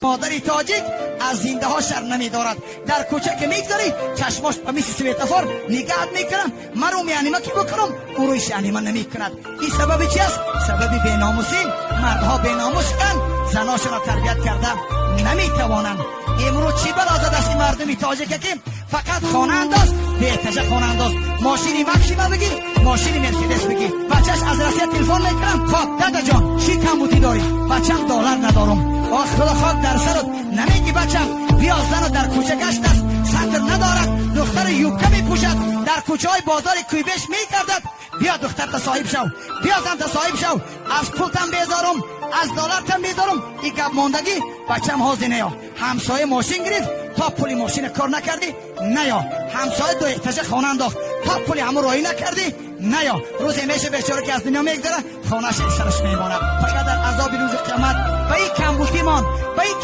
مادری تاجیک از زنده ها شر نمیدارد. در کوچه که میگذاری چشماش به مثل سویتافور نگاه میکنم. من رو میانیما که بکنم او روی شانیما نمیکند. این سبب چی است؟ سبب بیناموسی. مردها بیناموسن، زناشون را تربیت کرده نمیتوانند. امروز چی بلازد است این مردمی تاجیک که فقط خانه انداز، بیتجه خانه انداز، ماشینی مکسیما بگی، ماشینی مرسیدس بگی. بچهش از راستی تلفن میکنم، خب دادا جان چی کمبودی داری؟ بچم دلار ندارم. آخ خدا خاک در سرت، نمیگی بچم بیا زن در کوچه گشت است، سطر ندارد، دختر یوبکه میپوشد، در کوچه های بازار کویبش میگردد. بیا دختر تا صاحب شو، بیا زن تا صاحب شو، از پولتم بیزارم، از دلارتم بیزارم. این گپ ماندگی بچم حاضر نیا. همسایه ماشین گرفت تا پولی ماشین کار نکردی نیا. همسایه دو احتاج خانه انداخت تا پولی همو رایی نکردی نیا. روز میشه بیچاره که از دنیا میگذره خانه‌اش سرش میمونه. فقط در عذاب روز قیامت به این کمبودی مان، به این